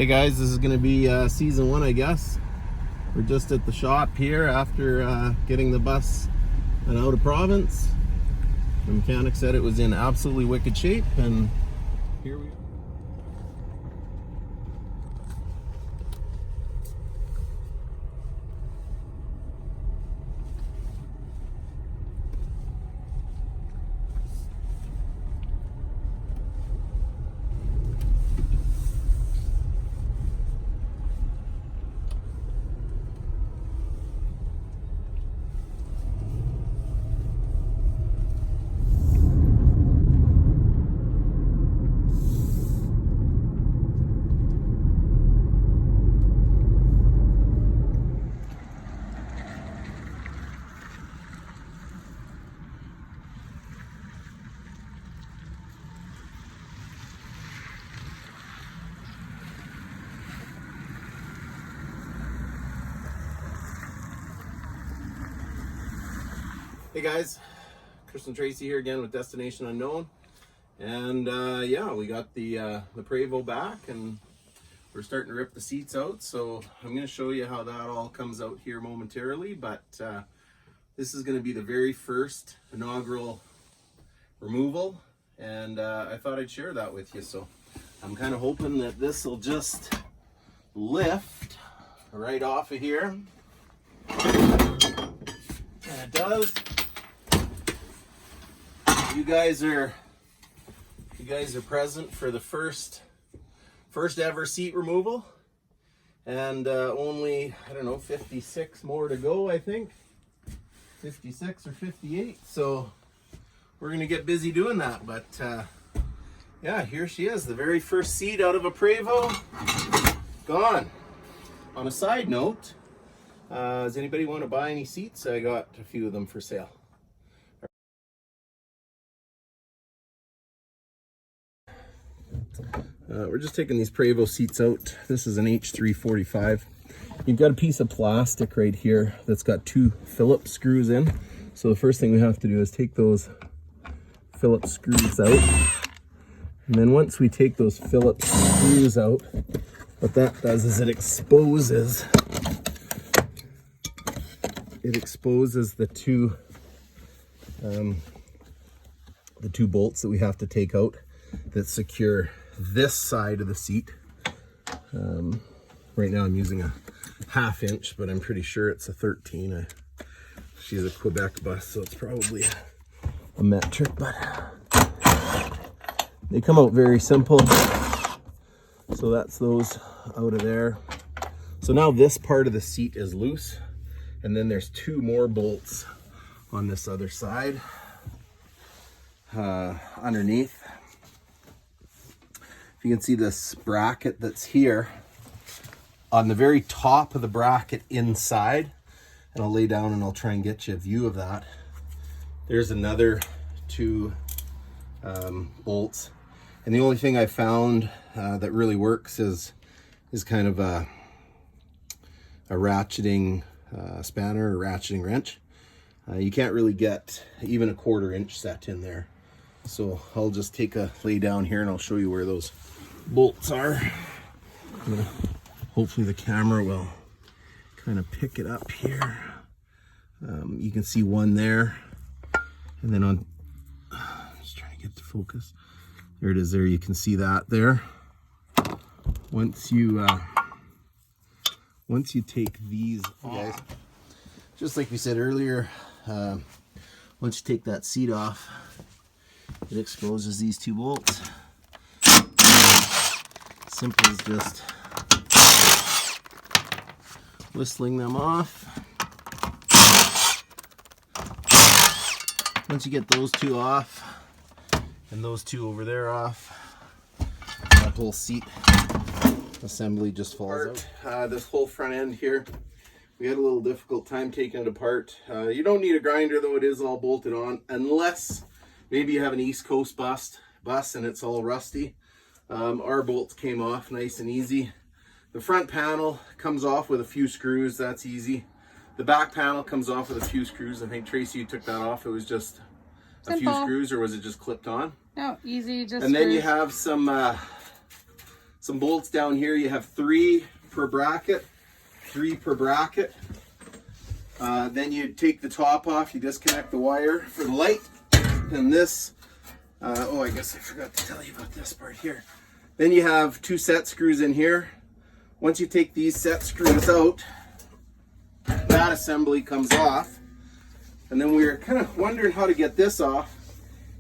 Hey guys, this is going to be season 1, I guess. We're just at the shop here after getting the bus and out of province. The mechanic said it was in absolutely wicked shape, and here we are. Hey guys, Chris and Tracy here again with Destination Unknown, and yeah, we got the Prevost back, and we're starting to rip the seats out. So I'm going to show you how that all comes out here momentarily. But this is going to be the very first inaugural removal, and I thought I'd share that with you. So I'm kind of hoping that this will just lift right off of here, and it does. You guys are present for the first ever seat removal, and only, I don't know, 56 more to go, I think 56 or 58. So we're gonna get busy doing that. But yeah, here she is, the very first seat out of a Prevost gone. On a side note, does anybody want to buy any seats? I got a few of them for sale. We're just taking these Prevost seats out. This is an H3-45. You've got a piece of plastic right here that's got 2 Phillips screws in. So the first thing we have to do is take those Phillips screws out. And then once we take those Phillips screws out, what that does is it exposes the two bolts that we have to take out that secure this side of the seat. Right now I'm using a 1/2 inch, but I'm pretty sure it's a 13. She's a Quebec bus, so it's probably a metric, but they come out very simple. So that's those out of there. So now this part of the seat is loose, and then there's 2 more bolts on this other side underneath. If you can see this bracket that's here, on the very top of the bracket inside, and I'll lay down and I'll try and get you a view of that, there's another 2 bolts. And the only thing I found that really works is kind of a ratcheting spanner or ratcheting wrench. You can't really get even a 1/4 inch set in there. So I'll just take a lay down here and I'll show you where those bolts are. Hopefully the camera will kind of pick it up here. You can see one there, and then on, just trying to get to focus. There it is there, you can see that there. Once you take these off, guys, just like we said earlier, once you take that seat off, it exposes these 2 bolts. Simple as just whistling them off. Once you get those 2 off, and those 2 over there off, that whole seat assembly just falls out. This whole front end here, we had a little difficult time taking it apart. You don't need a grinder, though. It is all bolted on, unless maybe you have an East Coast bus and it's all rusty. Our bolts came off nice and easy. The front panel comes off with a few screws. That's easy. The back panel comes off with a few screws. I think, Tracy, you took that off. It was just a few screws, or was it just clipped on? No, easy, just and then you have some some bolts down here. You have 3 per bracket, 3 per bracket. Then you take the top off, you disconnect the wire for the light. And this, oh, I guess I forgot to tell you about this part here. Then you have 2 set screws in here. Once you take these set screws out, that assembly comes off. And then we were kind of wondering how to get this off.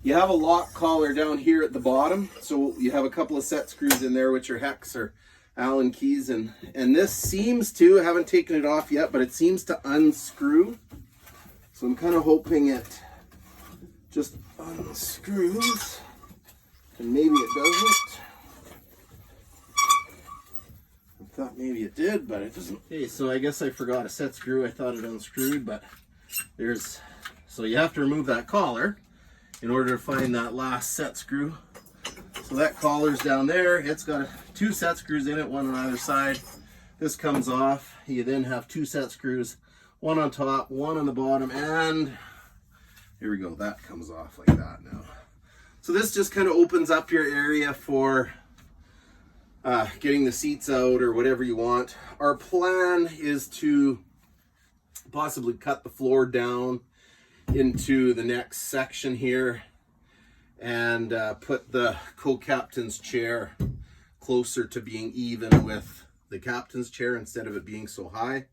You have a lock collar down here at the bottom. So you have a couple of set screws in there, which are hex or Allen keys. And this seems to, I haven't taken it off yet, but it seems to unscrew. So I'm kind of hoping it just unscrews. And maybe it doesn't. I thought maybe it did, but it doesn't. Okay, so I guess I forgot a set screw. I thought it unscrewed, but there's, so you have to remove that collar in order to find that last set screw. So that collar's down there. It's got 2 set screws in it, one on either side. This comes off. You then have 2 set screws, one on top, one on the bottom, and here we go. That comes off like that now. So this just kind of opens up your area for getting the seats out or whatever you want. Our plan is to possibly cut the floor down into the next section here and put the co-captain's chair closer to being even with the captain's chair instead of it being so high.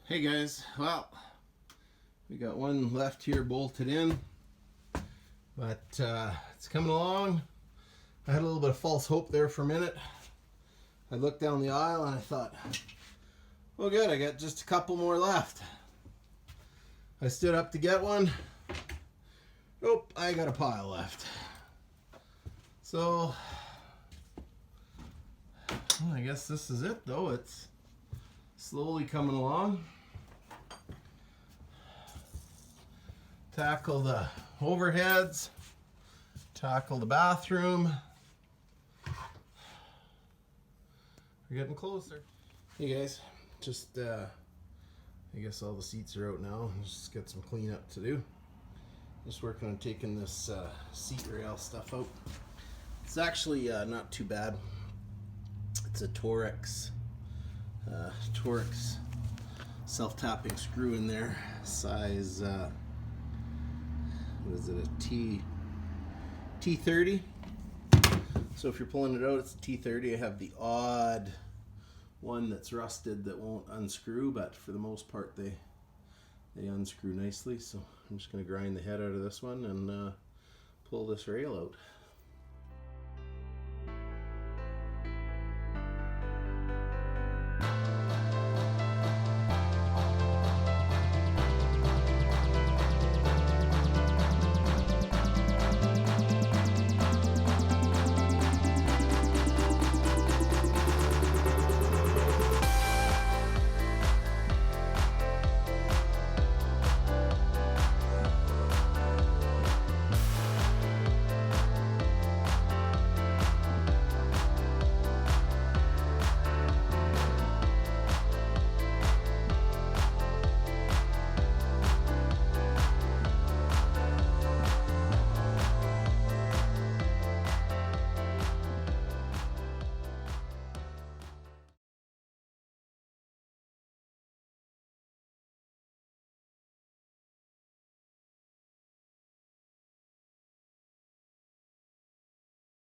Hey guys, well, we got one left here bolted in, but it's coming along. I had a little bit of false hope there for a minute. I looked down the aisle and I thought, well good, I got just a couple more left. I stood up to get one. Nope, I got a pile left. So, well, I guess this is it though. It's slowly coming along. Tackle the overheads, tackle the bathroom. We're getting closer. Hey guys, just I guess all the seats are out now. Just got some cleanup to do. Just working on taking this seat rail stuff out. It's actually not too bad. It's a Torx self-tapping screw in there, size what is it, a T30. So if you're pulling it out, it's a T30. I have the odd one that's rusted that won't unscrew, but for the most part they unscrew nicely. So I'm just going to grind the head out of this one and pull this rail out.